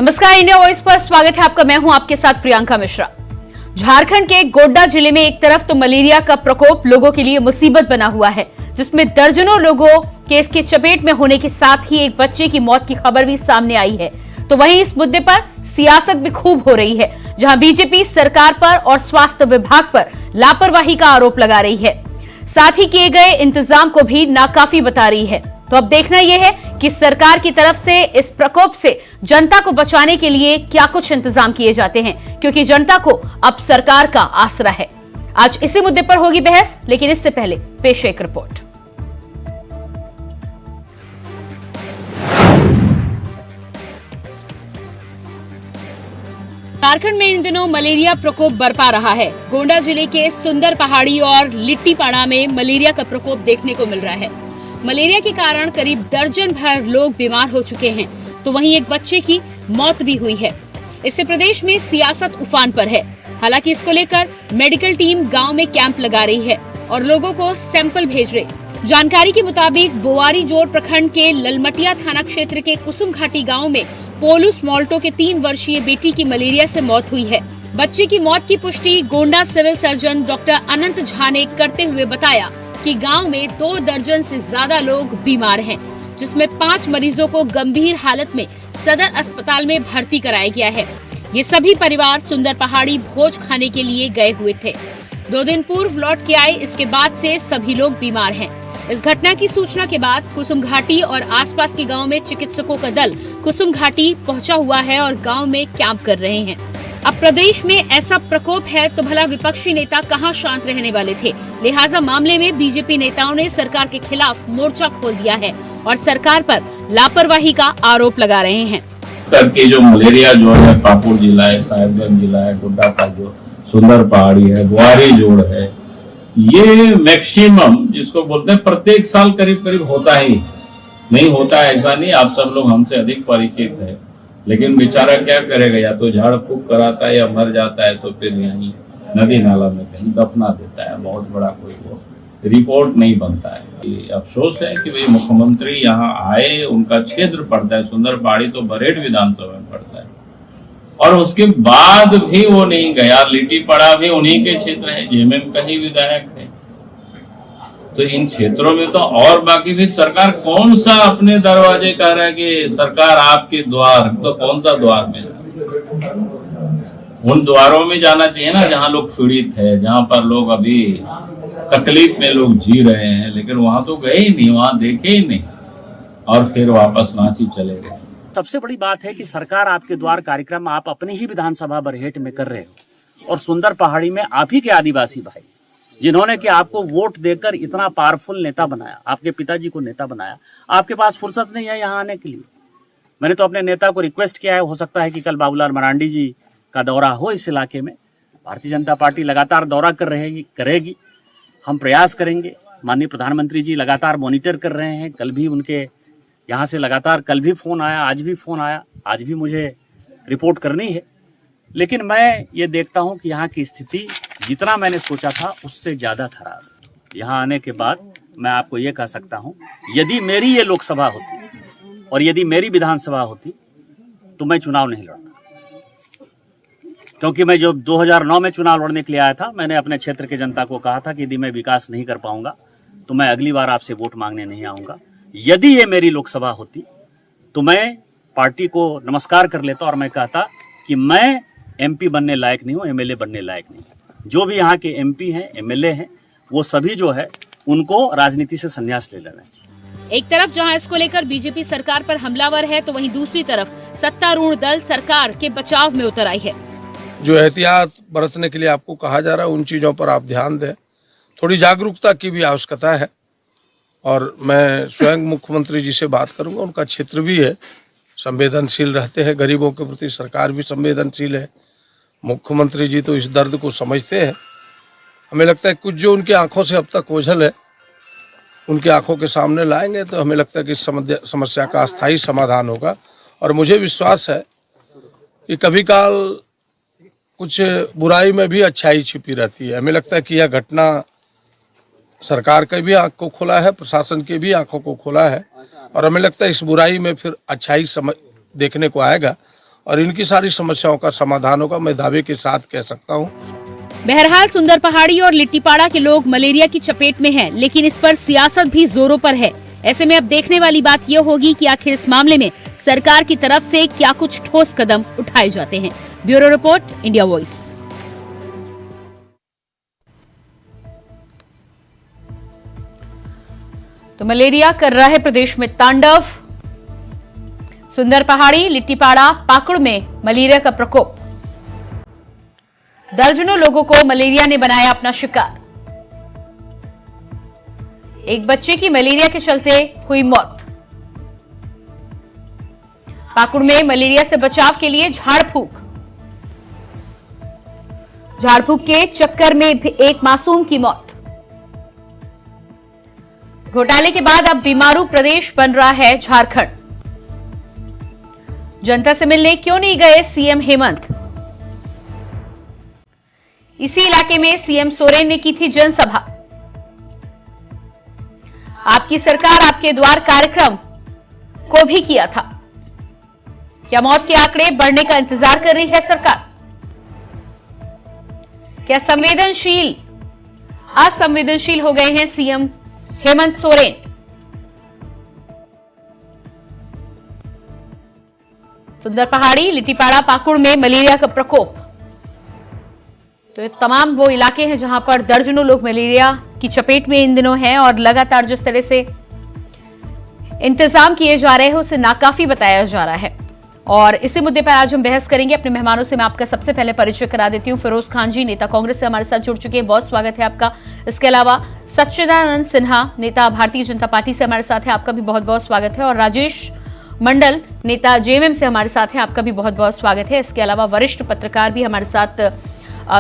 नमस्कार, India voice पर स्वागत है आपका। मैं हूं आपके साथ प्रियंका मिश्रा। झारखंड के गोड्डा जिले में एक तरफ तो मलेरिया का प्रकोप लोगों के लिए मुसीबत बना हुआ है, जिसमें दर्जनों लोगों के इसके चपेट में होने के साथ ही एक बच्चे की मौत की खबर भी सामने आई है। तो वहीं इस मुद्दे पर सियासत भी खूब हो रही है, जहां बीजेपी सरकार पर और स्वास्थ्य विभाग पर लापरवाही का आरोप लगा रही है, साथ ही किए गए इंतजाम को भी नाकाफी बता रही है। तो अब देखना यह है कि सरकार की तरफ से इस प्रकोप से जनता को बचाने के लिए क्या कुछ इंतजाम किए जाते हैं, क्योंकि जनता को अब सरकार का आसरा है। आज इसी मुद्दे पर होगी बहस, लेकिन इससे पहले पेश एक रिपोर्ट। झारखंड में इन दिनों मलेरिया प्रकोप बरपा रहा है। गोंडा जिले के सुंदर पहाड़ी और लिट्टीपाड़ा में मलेरिया का प्रकोप देखने को मिल रहा है। मलेरिया के कारण करीब दर्जन भर लोग बीमार हो चुके हैं, तो वहीं एक बच्चे की मौत भी हुई है। इससे प्रदेश में सियासत उफान पर है। हालांकि इसको लेकर मेडिकल टीम गांव में कैंप लगा रही है और लोगों को सैंपल भेज रही। जानकारी के मुताबिक बोवारी जोर प्रखंड के ललमटिया थाना क्षेत्र के कुसुम घाटी गाँव में पोलूस मोल्टो के 3 वर्षीय बेटी की मलेरिया से मौत हुई है। बच्चे की मौत की पुष्टि गोंडा सिविल सर्जन डॉक्टर अनंत झा ने करते हुए बताया कि गांव में 2 दर्जन से ज्यादा लोग बीमार हैं, जिसमें 5 मरीजों को गंभीर हालत में सदर अस्पताल में भर्ती कराया गया है। ये सभी परिवार सुंदर पहाड़ी भोज खाने के लिए गए हुए थे। 2 दिन पूर्व लौट के आए, इसके बाद से सभी लोग बीमार हैं। इस घटना की सूचना के बाद कुसुम घाटी और आसपास के गांव में चिकित्सकों का दल कुसुम घाटी पहुंचा हुआ है और गांव में कैंप कर रहे हैं। अब प्रदेश में ऐसा प्रकोप है तो भला विपक्षी नेता कहां शांत रहने वाले थे। लिहाजा मामले में बीजेपी नेताओं ने सरकार के खिलाफ मोर्चा खोल दिया है और सरकार पर लापरवाही का आरोप लगा रहे हैं। करके जो मलेरिया जो है पाकुड़ जिला है, साहेबगंज जिला है, गोड्डा का जो सुंदर पहाड़ी है, बोवारी जोड़ है, ये मैक्सिमम जिसको बोलते हैं प्रत्येक साल करीब करीब होता ही नहीं होता है। ऐसा नहीं, आप सब लोग हमसे अधिक परिचित है, लेकिन बेचारा क्या करेगा, या तो झाड़ फूक कराता है या मर जाता है, तो फिर यहीं नदी नाला में कहीं दफना देता है। बहुत बड़ा कोई वो रिपोर्ट नहीं बनता है। ये अफसोस है कि भाई मुख्यमंत्री यहाँ आए, उनका क्षेत्र पड़ता है सुंदर पहाड़ी, तो बरेड विधानसभा में पड़ता है, और उसके बाद भी वो नहीं गया। लिट्टीपाड़ा भी उन्हीं के क्षेत्र है, जेएमएम का ही विधायक है। तो इन क्षेत्रों में तो और बाकी फिर सरकार कौन सा अपने दरवाजे कह रहा है कि सरकार आपके द्वार, तो कौन सा द्वार में उन द्वारों में जाना चाहिए ना जहां लोग पीड़ित है, जहां पर लोग अभी तकलीफ में लोग जी रहे हैं, लेकिन वहां तो गए ही नहीं, वहां देखे ही नहीं, और फिर वापस रांची चले गए। सबसे बड़ी बात है कि सरकार आपके द्वार कार्यक्रम आप अपने ही विधानसभा बरहेट में कर रहे हो, और सुंदर पहाड़ी में आप ही के आदिवासी भाई जिन्होंने कि आपको वोट देकर इतना पावरफुल नेता बनाया, आपके पिताजी को नेता बनाया, आपके पास फुर्सत नहीं है यहाँ आने के लिए। मैंने तो अपने नेता को रिक्वेस्ट किया है, हो सकता है कि कल बाबूलाल मरांडी जी का दौरा हो इस इलाके में। भारतीय जनता पार्टी लगातार दौरा करेगी। हम प्रयास करेंगे। माननीय प्रधानमंत्री जी लगातार मॉनिटर कर रहे हैं। कल भी उनके यहाँ से लगातार, कल भी फोन आया, आज भी फोन आया, आज भी मुझे रिपोर्ट करनी है। लेकिन मैं ये देखता हूँ कि यहाँ की स्थिति जितना मैंने सोचा था उससे ज़्यादा खराब है। यहाँ आने के बाद मैं आपको ये कह सकता हूँ, यदि मेरी ये लोकसभा होती और यदि मेरी विधानसभा होती तो मैं चुनाव नहीं लड़ता, क्योंकि मैं जब 2009 में चुनाव लड़ने के लिए आया था, मैंने अपने क्षेत्र के जनता को कहा था कि यदि मैं विकास नहीं कर पाऊंगा तो मैं अगली बार आपसे वोट मांगने नहीं आऊँगा। यदि ये मेरी लोकसभा होती तो मैं पार्टी को नमस्कार कर लेता और मैं कहता कि मैं एमपी बनने लायक नहीं हूँ, एमएलए बनने लायक नहीं। जो भी यहाँ के एमपी हैं, एमएलए हैं, वो सभी जो है उनको राजनीति से संन्यास ले लेना चाहिए। एक तरफ जहां इसको लेकर बीजेपी सरकार पर हमलावर है, तो वहीं दूसरी तरफ सत्तारूढ़ दल सरकार के बचाव में उतर आई है। जो एहतियात बरतने के लिए आपको कहा जा रहा है, उन चीज़ों पर आप ध्यान दें। थोड़ी जागरूकता की भी आवश्यकता है, और मैं स्वयं मुख्यमंत्री जी से बात करूंगा। उनका क्षेत्र भी है, संवेदनशील रहते हैं गरीबों के प्रति, सरकार भी संवेदनशील है। मुख्यमंत्री जी तो इस दर्द को समझते हैं। हमें लगता है कुछ जो उनकी आंखों से अब तक ओझल है, उनकी आंखों के सामने लाएंगे तो हमें लगता है कि समस्या का अस्थायी समाधान होगा। और मुझे विश्वास है कि कभी काल कुछ बुराई में भी अच्छाई छिपी रहती है। हमें लगता है कि यह घटना सरकार के भी आंख को खोला है, प्रशासन के भी आंखों को खोला है, और हमें लगता है इस बुराई में फिर अच्छाई देखने को आएगा। और इनकी सारी समस्याओं का समाधान होगा, मैं दावे के साथ कह सकता हूँ। बहरहाल सुंदर पहाड़ी और लिट्टीपाड़ा के लोग मलेरिया की चपेट में हैं, लेकिन इस पर सियासत भी जोरों पर है। ऐसे में अब देखने वाली बात यह होगी कि आखिर इस मामले में सरकार की तरफ से क्या कुछ ठोस कदम उठाए जाते हैं। Bureau report, India voice. तो मलेरिया कर रहा है प्रदेश में तांडव। सुंदर पहाड़ी, लिट्टीपाड़ा, पाकुड़ में मलेरिया का प्रकोप। दर्जनों लोगों को मलेरिया ने बनाया अपना शिकार। एक बच्चे की मलेरिया के चलते हुई मौत। पाकुड़ में मलेरिया से बचाव के लिए झाड़ फूक के चक्कर में एक मासूम की मौत। घोटाले के बाद अब बीमारू प्रदेश बन रहा है झारखंड। जनता से मिलने क्यों नहीं गए सीएम हेमंत? इसी इलाके में सीएम सोरेन ने की थी जनसभा। आपकी सरकार आपके द्वार कार्यक्रम को भी किया था। क्या मौत के आंकड़े बढ़ने का इंतजार कर रही है सरकार? क्या असंवेदनशील हो गए हैं सीएम हेमंत सोरेन? सुंदर पहाड़ी, लिट्टीपाड़ा, पाकुड़ में मलेरिया का प्रकोप। तो ये तमाम वो इलाके हैं जहां पर दर्जनों लोग मलेरिया की चपेट में इन दिनों हैं और लगातार जिस तरह से इंतजाम किए जा रहे हैं उसे नाकाफी बताया जा रहा है। और इसी मुद्दे पर आज हम बहस करेंगे। अपने मेहमानों से मैं आपका सबसे पहले परिचय करा देती हूं। फिरोज खान जी, नेता कांग्रेस से हमारे साथ जुड़ चुके हैं, बहुत स्वागत है आपका। इसके अलावा सच्चिदानंद सिन्हा, नेता भारतीय जनता पार्टी से हमारे साथ है, आपका भी बहुत बहुत स्वागत है। और राजेश मंडल, नेता जेएमएम से हमारे साथ हैं, आपका भी बहुत बहुत स्वागत है। इसके अलावा वरिष्ठ पत्रकार भी हमारे साथ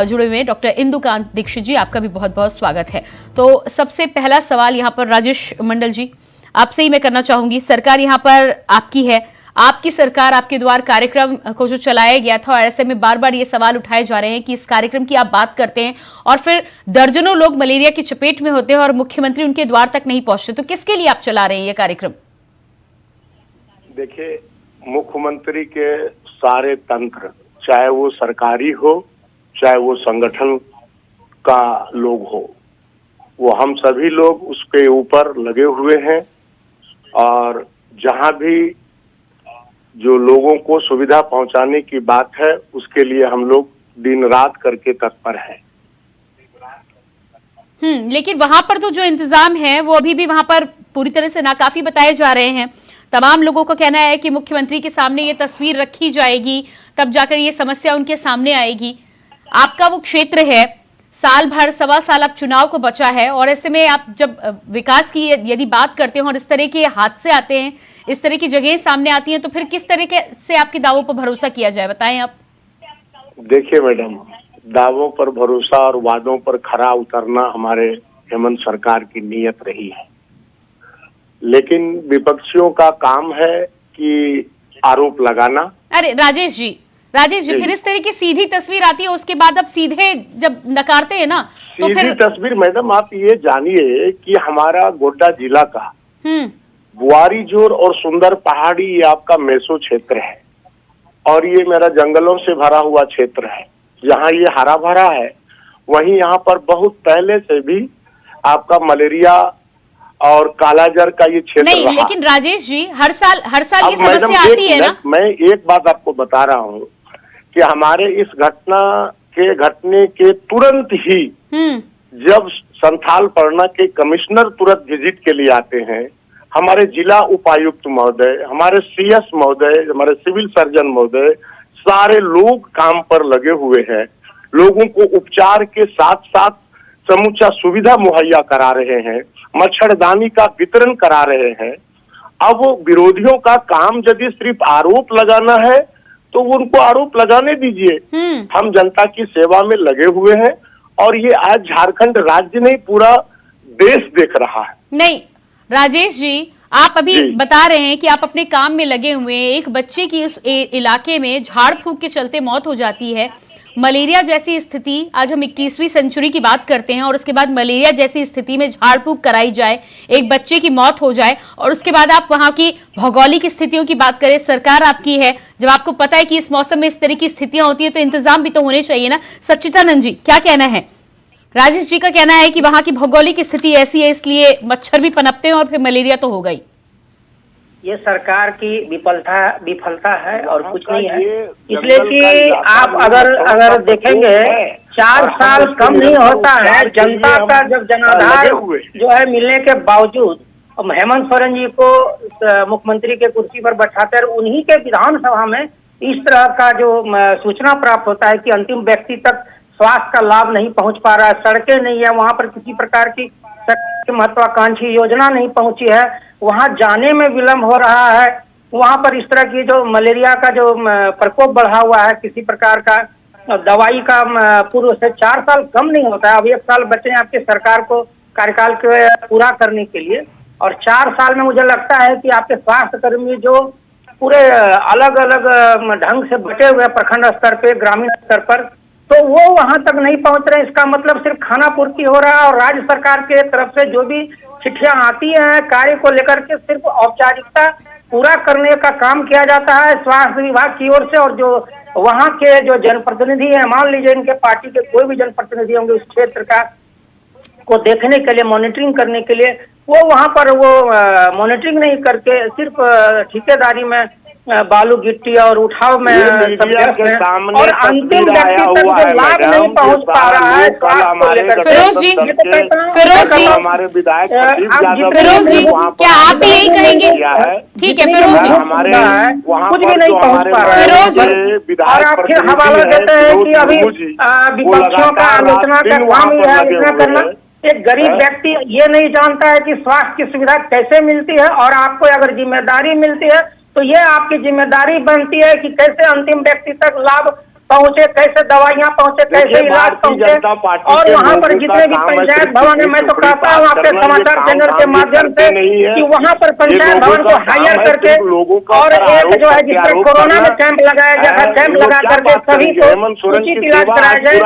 जुड़े हुए हैं, डॉक्टर इंदुकांत दीक्षित जी, आपका भी बहुत बहुत स्वागत है। तो सबसे पहला सवाल यहाँ पर राजेश मंडल जी आपसे ही मैं करना चाहूंगी। सरकार यहाँ पर आपकी है, आपकी सरकार आपके द्वार कार्यक्रम को जो चलाया गया था, और ऐसे में बार बार ये सवाल उठाए जा रहे हैं कि इस कार्यक्रम की आप बात करते हैं और फिर दर्जनों लोग मलेरिया की चपेट में होते हैं और मुख्यमंत्री उनके द्वार तक नहीं पहुंचते, तो किसके लिए आप चला रहे हैं ये कार्यक्रम? देखिए, मुख्यमंत्री के सारे तंत्र, चाहे वो सरकारी हो चाहे वो संगठन का लोग हो, वो हम सभी लोग उसके ऊपर लगे हुए हैं। और जहां भी जो लोगों को सुविधा पहुंचाने की बात है उसके लिए हम लोग दिन रात करके तत्पर हैं। लेकिन वहां पर तो जो इंतजाम है वो अभी भी वहां पर पूरी तरह से नाकाफी बताए जा रहे हैं। तमाम लोगों का कहना है कि मुख्यमंत्री के सामने ये तस्वीर रखी जाएगी, तब जाकर ये समस्या उनके सामने आएगी। आपका वो क्षेत्र है, साल भर, सवा साल अब चुनाव को बचा है, और ऐसे में आप जब विकास की यदि बात करते हैं और इस तरह के हादसे आते हैं, इस तरह की जगह सामने आती हैं, तो फिर किस तरह से आपके दावों पर भरोसा किया जाए, बताएं आप। देखिए मैडम, दावों पर भरोसा और वादों पर खरा उतरना हमारे हेमंत सरकार की नीयत रही है, लेकिन विपक्षियों का काम है कि आरोप लगाना। अरे राजेश जी फिर इस तरह की सीधी तस्वीर आती है, उसके बाद अब सीधे जब नकारते हैं ना, तो सीधी फिर तस्वीर मैडम, आप ये जानिए कि हमारा गोड्डा जिला का बुआरीजोर और सुंदर पहाड़ी ये आपका मेसो क्षेत्र है, और ये मेरा जंगलों से भरा हुआ क्षेत्र है। जहाँ ये हरा भरा है वहीं यहाँ पर बहुत पहले से भी आपका मलेरिया और कालाजार का ये क्षेत्र नहीं, रहा। लेकिन राजेश जी हर साल ये समस्या आती है ना। मैं एक बात आपको बता रहा हूँ कि हमारे इस घटने के तुरंत ही जब संथाल परगना के कमिश्नर तुरंत विजिट के लिए आते हैं, हमारे जिला उपायुक्त महोदय, हमारे सीएस महोदय, हमारे सिविल सर्जन महोदय, सारे लोग काम पर लगे हुए हैं। लोगों को उपचार के साथ साथ समूचा सुविधा मुहैया करा रहे हैं, मच्छरदानी का वितरण करा रहे हैं। अब विरोधियों का काम यदि सिर्फ आरोप लगाना है तो उनको आरोप लगाने दीजिए। हम जनता की सेवा में लगे हुए हैं, और ये आज झारखंड राज्य नहीं पूरा देश देख रहा है। नहीं राजेश जी, आप अभी बता रहे हैं कि आप अपने काम में लगे हुए हैं, एक बच्चे की इस इलाके में झाड़ फूक के चलते मौत हो जाती है, मलेरिया जैसी स्थिति, आज हम 21वीं सेंचुरी की बात करते हैं और उसके बाद मलेरिया जैसी स्थिति में झाड़ फूक कराई जाए, एक बच्चे की मौत हो जाए और उसके बाद आप वहां की भौगोलिक स्थितियों की बात करें, सरकार आपकी है, जब आपको पता है कि इस मौसम में इस तरह की स्थितियां होती है तो इंतजाम भी तो होने चाहिए ना। सच्चिदानंद जी क्या कहना है? राजेश जी का कहना है कि वहां की भौगोलिक स्थिति ऐसी है इसलिए मच्छर भी पनपते हैं और फिर मलेरिया तो होगा ही। ये सरकार की विफलता है और कुछ नहीं है, इसलिए कि आप अगर देखेंगे 4 साल कम नहीं होता है जनता का जब जनाधार जो है मिलने के बावजूद हेमंत सोरेन जी को मुख्यमंत्री के कुर्सी पर बैठाते हैं, उन्हीं के विधानसभा में इस तरह का जो सूचना प्राप्त होता है कि अंतिम व्यक्ति तक स्वास्थ्य का लाभ नहीं पहुंच पा रहा है, सड़कें नहीं है, वहां पर किसी प्रकार की महत्वाकांक्षी योजना नहीं पहुंची है, वहां जाने में विलंब हो रहा है, वहां पर इस तरह की जो मलेरिया का जो प्रकोप बढ़ा हुआ है, किसी प्रकार का दवाई का पूर्व से 4 साल कम नहीं होता है। अब 1 साल बचे हैं आपके सरकार को कार्यकाल के पूरा करने के लिए और 4 साल में मुझे लगता है कि आपके स्वास्थ्य कर्मी जो पूरे अलग अलग ढंग से बटे हुए प्रखंड स्तर पे, ग्रामीण स्तर पर, तो वो वहां तक नहीं पहुंच रहे। इसका मतलब सिर्फ खाना पूर्ति हो रहा है और राज्य सरकार के तरफ से जो भी चिट्ठियां आती हैं कार्य को लेकर के सिर्फ औपचारिकता पूरा करने का काम किया जाता है स्वास्थ्य विभाग की ओर से। और जो वहां के जो जनप्रतिनिधि हैं, मान लीजिए इनके पार्टी के कोई भी जनप्रतिनिधि होंगे उस क्षेत्र का को देखने के लिए, मॉनिटरिंग करने के लिए, वो वहां पर वो मॉनिटरिंग नहीं करके सिर्फ ठेकेदारी में बालू गिट्टी और उठाव में और अंतिम व्यक्ति तक जो लाभ नहीं पहुंच पा रहा है। फिरोज जी, हमारे विधायक फिरोज जी क्या आप भी यही कहेंगे? ठीक है फिरोज जी, कुछ भी नहीं पहुंच पा रहा है फिरोज जी, और आप फिर हवाला देते हैं कि अभी विपक्षियों का आलोचना का काम ही है आलोचना करना। एक गरीब व्यक्ति ये नहीं जानता है कि स्वास्थ्य की सुविधा कैसे मिलती है और आपको अगर जिम्मेदारी मिलती है तो ये आपकी जिम्मेदारी बनती है कि कैसे अंतिम व्यक्ति तक लाभ पहुंचे, कैसे दवाइयां पहुंचे, कैसे इलाज पहुंचे। और वहाँ पर जितने भी पंचायत भवन है, मैं तो कहता हूँ आपके समाचार चैनल के माध्यम से कि वहाँ पर पंचायत भवन को हायर करके और एक जो है जिसमें कोरोना में कैंप लगाया गया था, कैंप लगा करके सभी को उचित इलाज कराया जाए।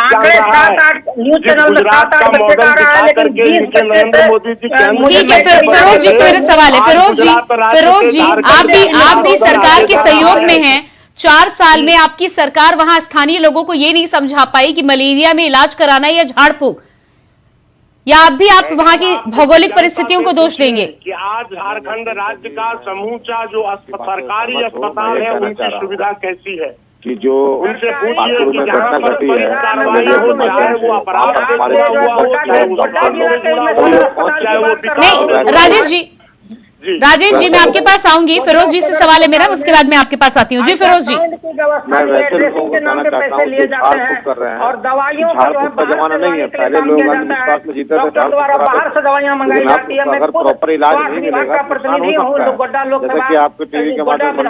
आंकड़े 7-8 न्यूज चैनल में 7-8 बच्चे का रहा है, लेकिन 20 ठीक है फिरोज जी, मेरा सवाल है फिरोज जी आप भी सरकार के सहयोग में हैं। 4 साल में आपकी सरकार वहां स्थानीय लोगों को ये नहीं समझा पाई कि मलेरिया में इलाज कराना है या झाड़ फूक, या आप वहां की भौगोलिक परिस्थितियों को दोष देंगे? कि आज झारखंड राज्य का समूचा जो सरकारी अस्पताल है उनकी सुविधा कैसी है कि जो उनसे पूछिए कि जहाँ पर घटना बड़ी कार्रवाई हो, चाहे वो अपराध से जुड़ा हुआ हो, चाहे वो चाहे वो राजेश जी मैं आपके पास आऊंगी। फिरोज जी से सवाल है मेरा, उसके बाद मैं आपके पास आती हूँ। जी फिरोज जी, मैं वैसे लोगों को कहना चाहता हूँ कि झाड़ फूक कर रहे हैं और दवाइयों झाड़ फूक का जमाना नहीं है। पहले लोग अंधविश्वास में जीते थे, झाड़ फूक बाहर से दवाइयां मंगाई जाती है, अगर प्रॉपर इलाज नहीं मिलेगा जैसे कि आपके टीवी के माध्यम से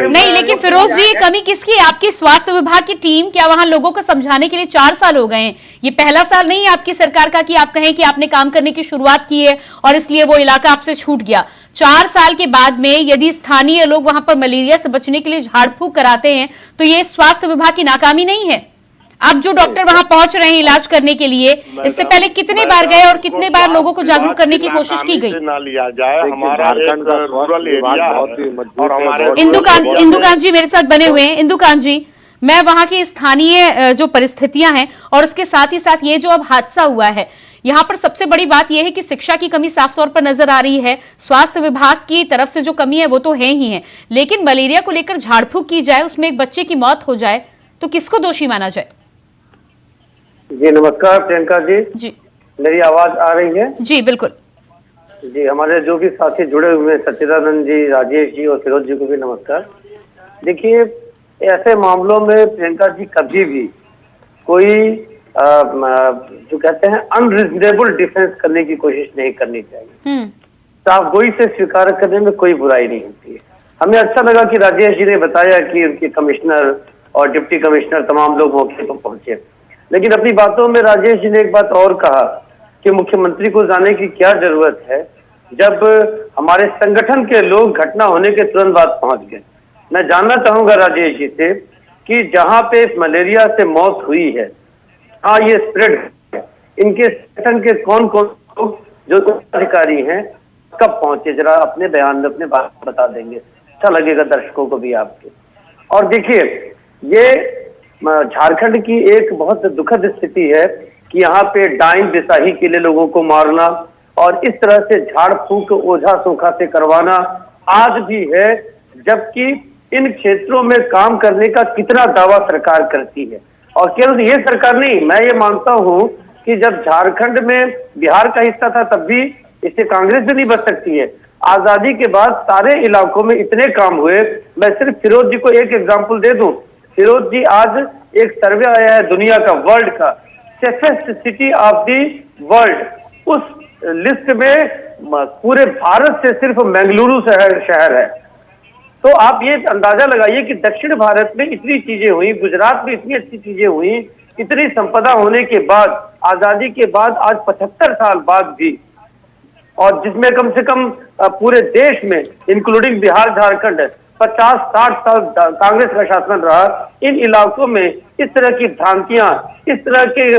नहीं। लेकिन फिरोज जी ये कमी किसकी है? आपकी स्वास्थ्य विभाग की टीम क्या वहां लोगों को समझाने के लिए 4 साल हो गए हैं? ये पहला साल नहीं है आपकी सरकार का कि आप कहें कि आपने काम करने की शुरुआत की है और इसलिए वो इलाका आपसे छूट गया। 4 साल के बाद में यदि स्थानीय लोग वहां पर मलेरिया से बचने के लिए झाड़ फूक कराते हैं तो ये स्वास्थ्य विभाग की नाकामी नहीं है? अब जो डॉक्टर वहां पहुंच रहे हैं इलाज करने के लिए, इससे पहले कितने बार गए और कितने बार लोगों को जागरूक करने की कोशिश की गई? इंदुकांत जी मेरे साथ बने हुए हैं। इंदुकांत जी, मैं वहां की स्थानीय जो परिस्थितियां हैं और उसके साथ ही साथ ये जो अब हादसा हुआ है, यहाँ पर सबसे बड़ी बात यह है कि शिक्षा की कमी साफ तौर पर नजर आ रही है। स्वास्थ्य विभाग की तरफ से जो कमी है वो तो है ही है, लेकिन मलेरिया को लेकर झाड़ फूक की जाए, उसमें एक बच्चे की मौत हो जाए तो किसको दोषी माना जाए? जी नमस्कार प्रियंका जी। जी मेरी आवाज आ रही है? जी बिल्कुल जी। हमारे जो भी साथी जुड़े हुए हैं, सच्चिदानंद जी, राजेश जी और फिरोज जी को भी नमस्कार। देखिए ऐसे मामलों में प्रियंका जी कभी भी कोई जो कहते हैं अनरिजनेबल डिफेंस करने की कोशिश नहीं करनी चाहिए। साफगोई से स्वीकार करने में कोई बुराई नहीं होती है। हमें अच्छा लगा कि राजेश जी ने बताया कि उनके कमिश्नर और डिप्टी कमिश्नर तमाम लोग मौके पर पहुंचे, लेकिन अपनी बातों में राजेश जी ने एक बात और कहा कि मुख्यमंत्री को जाने की क्या जरूरत है जब हमारे संगठन के लोग घटना होने के तुरंत बाद पहुंच गए। मैं जानना चाहूंगा राजेश जी से कि जहां पे इस मलेरिया से मौत हुई है, हाँ ये स्प्रेड है, इनके संगठन के कौन कौन लोग जो अधिकारी हैं कब पहुंचे, जरा अपने बयान में अपने बात बता देंगे, अच्छा लगेगा दर्शकों को भी आपके। और देखिए, ये झारखंड की एक बहुत दुखद स्थिति है कि यहाँ पे डाइन बिसाही के लिए लोगों को मारना और इस तरह से झाड़ फूक ओझा सोखा से करवाना आज भी है, जबकि इन क्षेत्रों में काम करने का कितना दावा सरकार करती है। और केवल ये सरकार नहीं, मैं ये मानता हूँ कि जब झारखंड में बिहार का हिस्सा था तब भी इससे कांग्रेस भी नहीं बच सकती है। आजादी के बाद सारे इलाकों में इतने काम हुए, मैं सिर्फ फिरोज जी को एक एग्जांपल दे दूं। फिरोज जी, आज एक सर्वे आया है दुनिया का, वर्ल्ड का safest city of the world, उस लिस्ट में पूरे भारत से सिर्फ बेंगलुरु शहर है। तो आप ये अंदाजा लगाइए कि दक्षिण भारत में इतनी चीजें हुई, गुजरात में इतनी अच्छी चीजें हुई, इतनी संपदा होने के बाद, आजादी के बाद आज 75 साल बाद भी, और जिसमें कम से कम पूरे देश में इंक्लूडिंग बिहार झारखंड 50-60 साल कांग्रेस का शासन रहा, इन इलाकों में इस तरह की भ्रांतियां, इस तरह के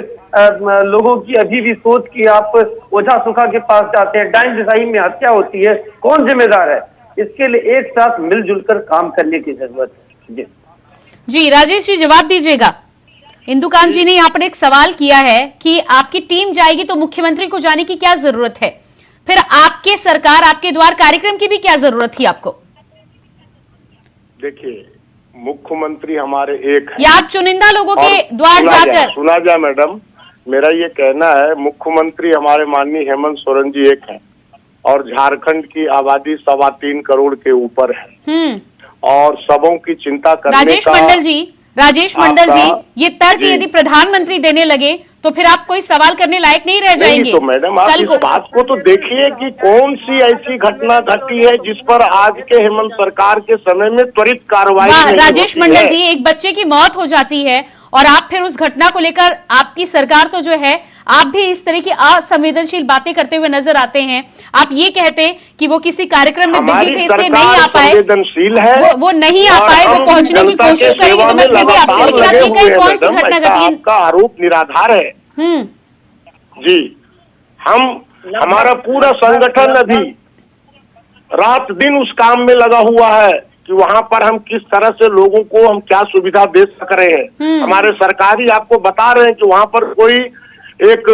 लोगों की अभी भी सोच कि आप ओझा सुखा के पास जाते हैं, डाइन बिसाही में हत्या होती है, कौन जिम्मेदार है? इसके लिए एक साथ मिलजुल कर काम करने की जरूरत है। जी राजेश जी, जवाब दीजिएगा। इंदुकांत जी ने यहाँ पर एक सवाल किया है कि आपकी टीम जाएगी तो मुख्यमंत्री को जाने की क्या जरूरत है, फिर आपके सरकार आपके द्वार कार्यक्रम की भी क्या जरूरत थी आपको? देखिए, मुख्यमंत्री हमारे एक है, या आप चुनिंदा लोगों के द्वार जाकर? सुना जाए मैडम, मेरा ये कहना है, मुख्यमंत्री हमारे माननीय हेमंत सोरेन जी एक है और झारखंड की आबादी 3.25 करोड़ के ऊपर है और सबों की चिंता करने राजेश मंडल जी, ये तर्क यदि प्रधानमंत्री देने लगे तो फिर आप कोई सवाल करने लायक नहीं रह जाएंगे। तो मैडम, आप इस बात को तो देखिए कि कौन सी ऐसी घटना घटी है जिस पर आज के हेमंत सरकार के समय में त्वरित कार्रवाई नहीं होती है। राजेश मंडल जी, एक बच्चे की मौत हो जाती है और आप फिर उस घटना को लेकर आपकी सरकार तो जो है, आप भी इस तरह की असंवेदनशील बातें करते हुए नजर आते हैं। आप ये कहते कि वो किसी कार्यक्रम में बिजी थे इसलिए नहीं आ पाए, वो नहीं आ पाए, वो पहुंचने की कोशिश करेंगे तो मैं फिर भी आपसे, लेकिन आप ये कहीं कौन सी घटना घटी है? आपका आरोप निराधार है जी। हमारा पूरा संगठन अभी रात दिन उस काम में लगा हुआ है कि वहां पर हम किस तरह से लोगों को हम क्या सुविधा दे सक रहे हैं। हमारे सरकारी आपको बता रहे हैं कि वहां पर कोई एक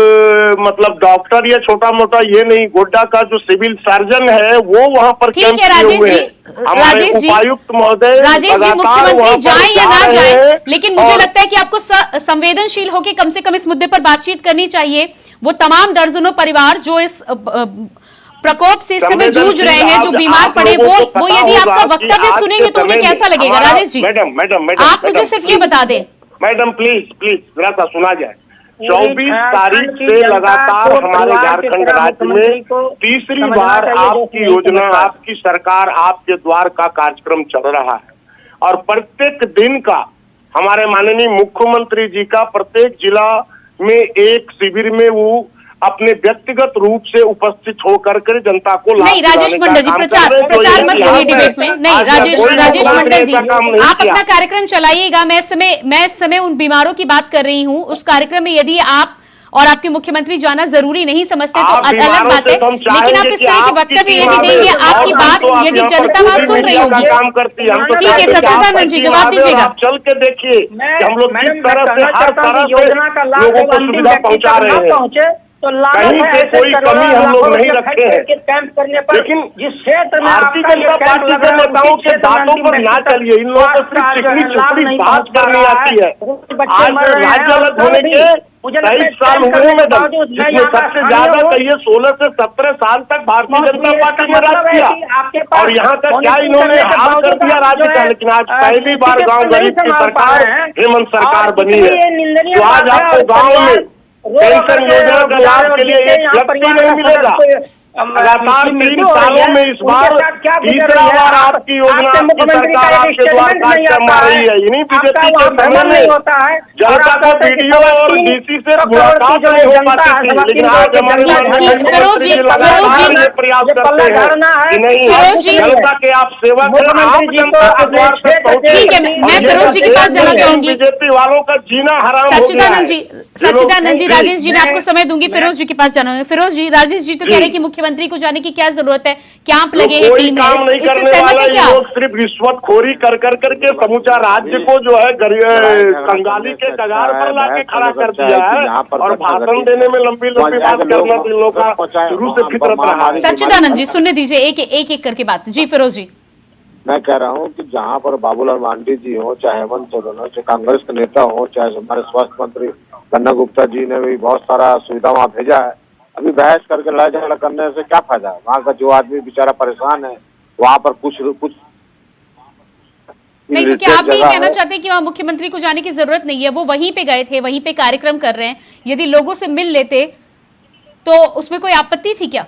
मतलब डॉक्टर या छोटा मोटा ये नहीं, गोड्डा का जो सिविल सर्जन है वो वहां पर कैंप किए हुए हैं। हमारे उपायुक्त महोदय, राजेश जी, मुख्यमंत्री जाए या ना जाए, लेकिन मुझे लगता है कि आपको संवेदनशील होकर कम से कम इस मुद्दे पर बातचीत करनी चाहिए। वो तमाम दर्जनों परिवार जो इस प्रकोप से इस समय जूझ रहे हैं, जो बीमार पड़े, वो यदि आपका वक्तव्य सुनेंगे तो उन्हें कैसा लगेगा? राजेश जी, मैडम, आप मुझे सिर्फ ये बता दें। मैडम प्लीज जरा सा सुना जाए। 24 तारीख से लगातार हमारे झारखंड राज्य में तीसरी बार आपकी योजना, आपकी सरकार आपके द्वार का कार्यक्रम चल रहा है और प्रत्येक दिन का हमारे माननीय मुख्यमंत्री जी का प्रत्येक जिला में एक शिविर में वो अपने व्यक्तिगत रूप से उपस्थित होकर के जनता को नहीं, राजेश मंडल जी, प्रचार मत करिए डिबेट में। नहीं, राजेश मंडल जी, आप अपना कार्यक्रम चलाइएगा। मैं इस समय उन बीमारों की बात कर रही हूँ। उस कार्यक्रम में यदि आप और आपके मुख्यमंत्री जाना जरूरी नहीं समझते तो अलग बात है, लेकिन आप इस तरह के वक्तव्य यदि देंगे, आपकी बात यदि जनता बात सुन रही होगी, काम करती है। ठीक है सच्चिदानंद जी, जवाब दीजिएगा। चल के देखिए हम लोग किस तरह से हर तरह से लोगों को सुविधा पहुँचा रहे हैं, तो कहीं से कोई कमी हम लोग नहीं रखे हैं। लेकिन जिस क्षेत्र में भारतीय जनता पार्टी के नेताओं के बातों पर ना चलिए, इन लोगों को सिर्फ चिकनी चुपड़ी बात करनी आती है। आज राज्य अलग होने के 23 साल हुए मैडम, जिसमें सबसे ज्यादा कहिए 16 से 17 साल तक भारतीय जनता पार्टी ने राज किया और यहाँ तक क्या इन्होंने हाल कर दिया राज्य का। लेकिन आज पहली बार गाँव गरीब की सरकार हेमंत सरकार बनी है, तो आज आपको गाँव में पेंशन योजना का लाभ के लिए एक व्यक्ति नहीं मिलेगा। लगातार 3 सालों में इस बार तीसरा बार आपकी योजना, आपकी सरकार आपके द्वार कार्यक्रम आ रही है। इन्हीं बीजेपी के समय में जनता को वीडियो और डीसी से मुलाकात नहीं हो पाती थी, लेकिन आज हमारे प्रयास करते हैं कि नहीं, जनता के आप सेवा करें, आप जनता के द्वार पे पहुंचे। ठीक है, मैं फिरोज जी के पास जाना चाहूंगी। बीजेपी वालों का जीना हराम हो गया है। सच्चिदानंद जी, राजेश जी, मैं आपको समय दूंगी, फिरोज जी के पास जाना होगा। फिरोज जी, राजेश जी तो कह रहे हैं कि मुख्यमंत्री को जाने की क्या जरूरत है, कैंप लगे हैं, टीम है, इससे सहमत है क्या? लोग सिर्फ रिश्वतखोरी कर करके समूचा राज्य को जो है कंगाली के कगार पर लाके खड़ा कर दिया है, और भाषण देने में लंबी लंबी बात करना इन लोगों का शुरू से फितरत रहा है। सच्चिदानंद जी, सुनने दीजिए एक एक करके बात। जी फिरोज जी। मैं कह रहा हूँ कि जहाँ पर बाबूलाल मांडी जी हो, चाहे हेमंत सोरेन हो, चाहे कांग्रेस के नेता हो, चाहे हमारे स्वास्थ्य मंत्री कन्ना गुप्ता जी ने भी बहुत सारा सुविधा वहाँ भेजा है। अभी बहस करके लड़ाई झगड़ा करने से क्या फायदा है? वहाँ का जो आदमी बेचारा परेशान है, वहाँ पर कुछ नहीं, तो क्या आप भी कहना चाहते हैं कि वहाँ मुख्यमंत्री को जाने की जरूरत नहीं है? वो वहीं पे गए थे, वहीं पे कार्यक्रम कर रहे हैं, यदि लोगों से मिल लेते तो उसमें कोई आपत्ति थी क्या?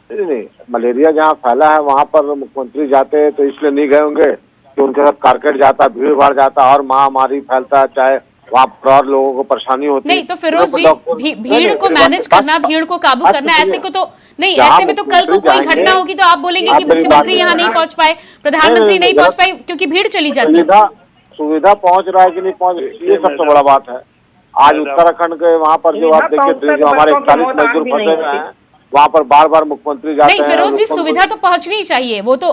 नहीं, मलेरिया जहाँ फैला है वहाँ पर मुख्यमंत्री जाते हैं तो इसलिए नहीं गए होंगे कि उनके साथ कारकेट जाता, भीड़ भाड़ जाता और महामारी फैलता, चाहे वहाँ पर और लोगों को परेशानी होती। नहीं तो फिरोज जी, भीड़ को मैनेज करना, भीड़ को काबू करना, ऐसे को तो नहीं, ऐसे में तो कल को कोई घटना होगी तो आप बोलेंगे कि मुख्यमंत्री यहाँ नहीं पहुंच पाए, प्रधानमंत्री नहीं पहुंच पाए, क्योंकि भीड़ चली जाती है। सुविधा पहुँच रहा है कि नहीं पहुँच, ये सबसे बड़ा बात है। आज उत्तराखंड के वहाँ पर जो आप देखिए, जो हमारे 41 मजदूर फंसे हुए हैं, वहाँ पर बार बार मुख्यमंत्री जाते हैं। नहीं फिरोज जी, सुविधा तो पहुंचनी ही चाहिए, वो तो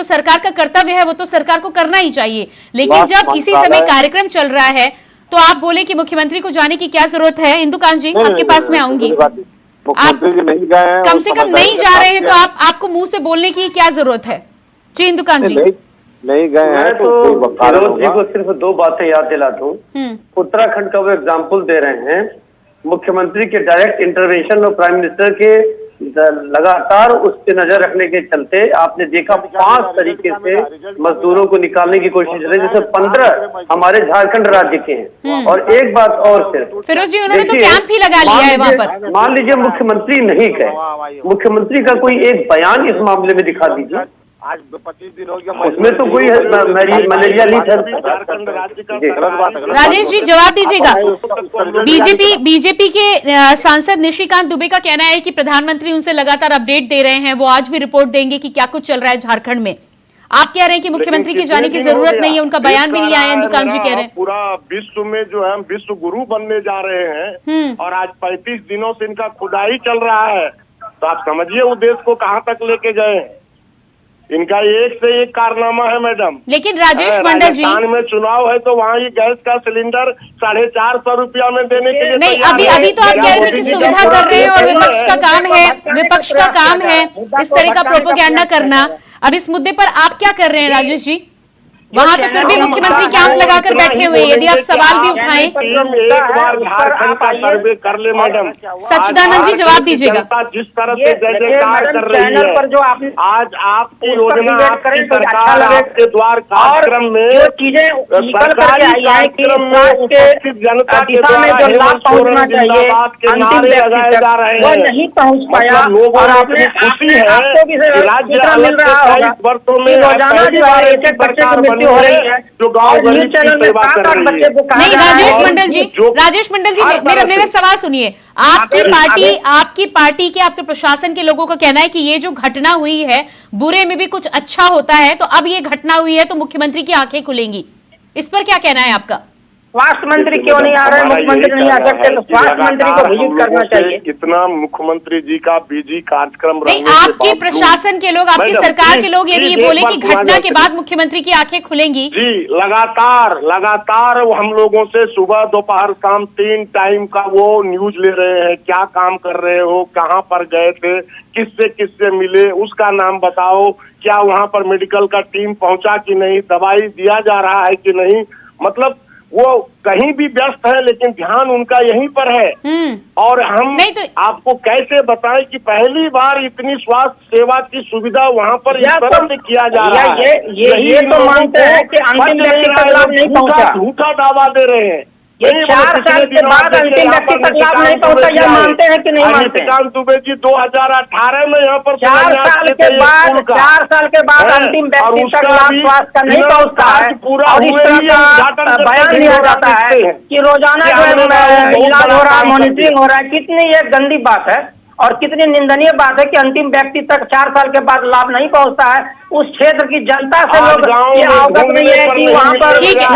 सरकार का कर्तव्य है, वो तो सरकार को करना ही चाहिए। लेकिन जब इसी समय कार्यक्रम चल रहा है तो आप बोले कि मुख्यमंत्री को जाने की क्या जरूरत है? इंदुकांत जी, आपके पास में आऊंगी। आप कम से कम नहीं जा रहे हैं तो आपको मुंह से बोलने की क्या जरूरत है? जी इंदुकांत जी। नहीं गए हैं तो फिरोज जी को सिर्फ 2 बातें याद दिला दूं। उत्तराखंड का वो एग्जाम्पल दे रहे हैं, मुख्यमंत्री के डायरेक्ट इंटरवेंशन और प्राइम मिनिस्टर के लगातार उस पर नजर रखने के चलते आपने देखा 5 तरीके से मजदूरों को निकालने की कोशिश रही, जिसमें 15 हमारे झारखंड राज्य के हैं। और एक बात और सिर्फ फिरोज जी, उन्होंने तो कैंप ही लगा लिया है वहाँ पर। मान लीजिए मुख्यमंत्री नहीं गए, मुख्यमंत्री का कोई एक बयान इस मामले में दिखा दीजिए। आज 25 दिन हो गया, उसमें तो कोई मलेरिया नहीं था। राजेश जी जवाब दीजिएगा। बीजेपी के सांसद निशिकांत दुबे का कहना है कि प्रधानमंत्री उनसे लगातार अपडेट दे रहे हैं, वो आज भी रिपोर्ट देंगे कि क्या कुछ चल रहा है झारखंड में। आप कह रहे हैं कि मुख्यमंत्री के जाने की जरूरत नहीं है, उनका बयान भी नहीं आया, इंदुकांत जी कह रहे हैं। पूरा विश्व में जो है विश्व गुरु बनने जा रहे हैं, और आज 35 दिनों से इनका खुदाई चल रहा है, तो आप समझिए वो देश को कहाँ तक लेके गए। इनका एक से एक कारनामा है मैडम। लेकिन राजेश मंडल जी, राजस्थान में चुनाव है तो वहाँ ये गैस का सिलेंडर 450 रुपया में देने के लिए नहीं, अभी तो आप कह रहे हैं कि सुविधा कर रहे हैं और विपक्ष का काम है इस तरह का प्रोपेगेंडा करना। अब इस मुद्दे पर आप क्या कर रहे हैं राजेश जी? वहाँ तो फिर भी मुख्यमंत्री कैंप लगाकर बैठे हुए, यदि आप सवाल भी उठाएं। कर ले मैडम। सच्चिदानंद जी जवाब दीजिएगा। जिस तरह से जय जयकार कर रही है, आज आपकी योजना, आपकी सरकार, आपके द्वार कार्यक्रम में सरकारी कार्यक्रम में उपस्थित जनता के द्वारा हेमंत सोरेन जिंदाबाद के नारे लगाए जा रहे हैं, नहीं पहुँच पाया। लोगों में खुशी है कि राज्य अलग 22 वर्षों में सरकार हो रही है जो गाँव गरीब की सेवा कर रही है। नहीं राजेश मंडल जी मेरा सवाल सुनिए। आपकी पार्टी के, आपके प्रशासन के लोगों का कहना है कि ये जो घटना हुई है, बुरे में भी कुछ अच्छा होता है, तो अब ये घटना हुई है तो मुख्यमंत्री की आंखें खुलेंगी। इस पर क्या कहना है आपका? स्वास्थ्य मंत्री क्यों नहीं आ रहे? मुख्यमंत्री नहीं आ सकते तो स्वास्थ्य मंत्री को विजिट करना चाहिए। इतना मुख्यमंत्री जी का बिजी कार्यक्रम नहीं, आपके प्रशासन के लोग, आपकी सरकार के लोग यदि ये बोले कि घटना के बाद मुख्यमंत्री की आंखें खुलेंगी। जी लगातार हम लोगों से सुबह दोपहर शाम 3 टाइम का वो न्यूज ले रहे हैं, क्या काम कर रहे हो, कहाँ पर गए थे, किससे मिले, उसका नाम बताओ, क्या वहाँ पर मेडिकल का टीम पहुंचा कि नहीं, दवाई दिया जा रहा है कि नहीं। मतलब वो कहीं भी व्यस्त है लेकिन ध्यान उनका यहीं पर है। और हम तो आपको कैसे बताएं कि पहली बार इतनी स्वास्थ्य सेवा की सुविधा वहाँ पर इस तरह से किया जा रहा है। ये तो मानते हैं कि अंतिम व्यक्ति का लाभ नहीं पहुंचा। झूठा दावा दे रहे हैं। ये 4 साल के बाद अंतिम व्यक्ति तक लाभ नहीं पहुंचा, यह मानते हैं कि नहीं मानते? निशिकांत दुबे जी 2018 में यहाँ पर 4 साल के बाद अंतिम व्यक्ति तक लाभ स्वास्थ्य का नहीं पहुंचता है और इस तरह का बयान लिया जाता है कि रोजाना जो इलाज हो रहा है, मॉनिटरिंग हो रहा है। कितनी ये गंदी बात है और कितनी निंदनीय बात है कि अंतिम व्यक्ति तक 4 साल के बाद लाभ नहीं पहुंचता है। उस क्षेत्र की जनता से लोग ये अवगत नहीं है कि वहाँ पर ठीक है,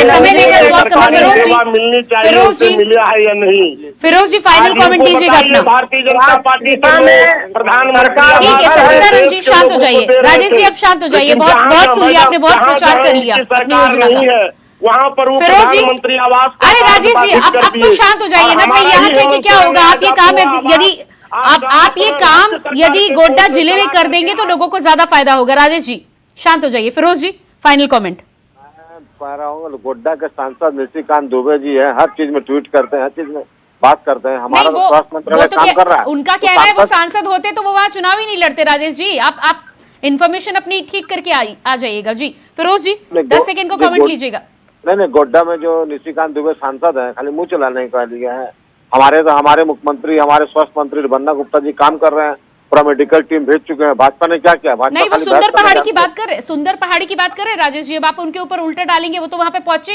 समय लेकर बहुत कम। मिलनी चाहिए, मिला है या नहीं? फिरोज जी फाइनल कमेंट दीजिएगा अपना। भारतीय जनता पार्टी में प्रधानमंत्री। ठीक है, सचिदानंद जी शांत हो जाइए, राजेश जी अब शांत हो जाइए, बहुत सुनिए, आपने बहुत प्रचार कर लिया अपनी योजना का। वहाँ पर वो फिरोज जी, प्रधानमंत्री आवास। अरे राजेश जी अब तो शांत हो जाइए ना भाई। यहाँ थे कि क्या होगा, आप ये काम यदि आप ये काम यदि गोड्डा जिले में कर देंगे तो लोगों को ज्यादा फायदा होगा। राजेश जी शांत हो जाइए। फिरोज जी फाइनल कमेंट। कह रहा हूँ गोड्डा के सांसद निशिकांत दुबे जी है, हर चीज में ट्वीट करते हैं, हर चीज में बात करते हैं। हमारा तो स्वास्थ्य मंत्रालय काम कर रहा है। उनका कहना है वो सांसद होते तो वो वहाँ चुनाव ही नहीं लड़ते। राजेश जी आप इन्फॉर्मेशन अपनी ठीक करके आ जाइएगा जी। फिरोज जी 10 सेकंड को कमेंट लीजिएगा। नहीं, गोड्डा में जो निशिकांत दुबे सांसद है, खाली मुंह चलाने का लिया है। हमारे मुख्यमंत्री, हमारे स्वास्थ्य मंत्री बन्ना गुप्ता जी काम कर रहे हैं, पूरा मेडिकल टीम भेज चुके हैं। भाजपा ने क्या किया? भाजपा नहीं, वो सुंदर पहाड़ी की बात कर रहे, सुंदर पहाड़ी की बात कर रहे राजेश जी। अब आप उनके ऊपर उल्टा डालेंगे, वो तो वहाँ पे पहुंचे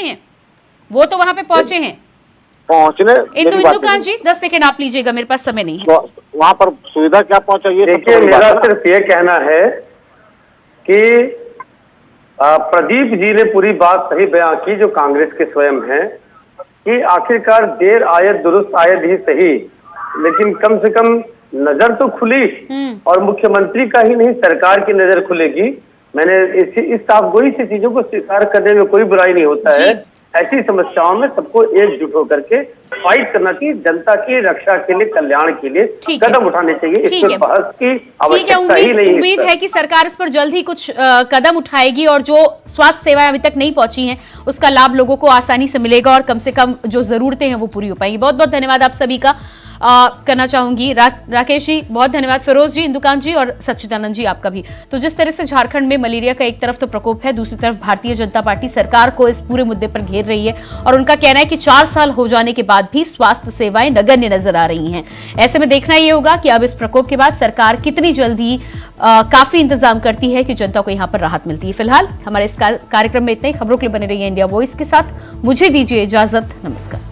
हैं, पहुंचने। इंदुकांत जी 10 सेकंड आप लीजिएगा, मेरे पास समय नहीं है। तो वहाँ पर सुविधा क्या पहुंचा? ये देखिए, मेरा सिर्फ ये कहना है कि प्रदीप जी ने पूरी बात सही बयां की, जो कांग्रेस के स्वयं हैं, कि आखिरकार देर आयत दुरुस्त आयत ही सही, लेकिन कम से कम नजर तो खुली। और मुख्यमंत्री का ही नहीं, सरकार की नजर खुलेगी। मैंने इस साफगोई से चीजों को स्वीकार करने में कोई बुराई नहीं होता है। ऐसी समस्याओं में सबको एकजुट होकर के फाइट करना चाहिए, जनता की रक्षा के लिए, कल्याण के लिए कदम उठाने चाहिए। इस पर बहस की आवश्यकता ही नहीं है। उम्मीद है कि सरकार इस पर जल्द ही कुछ कदम उठाएगी और जो स्वास्थ्य सेवाएं अभी तक नहीं पहुंची हैं उसका लाभ लोगों को आसानी से मिलेगा और कम से कम जो जरूरतें हैं वो पूरी हो पाएंगी। बहुत बहुत धन्यवाद आप सभी का करना चाहूंगी। राकेश जी बहुत धन्यवाद, फिरोज जी, इंदुकांत जी और सच्चिदानंद जी आपका भी। तो जिस तरह से झारखंड में मलेरिया का एक तरफ तो प्रकोप है, दूसरी तरफ भारतीय जनता पार्टी सरकार को इस पूरे मुद्दे पर घेर रही है और उनका कहना है कि 4 साल हो जाने के बाद भी स्वास्थ्य सेवाएं नगण्य नजर आ रही हैं। ऐसे में देखना यह होगा कि अब इस प्रकोप के बाद सरकार कितनी जल्दी काफी इंतजाम करती है कि जनता को यहां पर राहत मिलती है। फिलहाल हमारे इस कार्यक्रम में इतने ही। खबरों के लिए बने रहिए इंडिया वॉइस के साथ। मुझे दीजिए इजाजत, नमस्कार।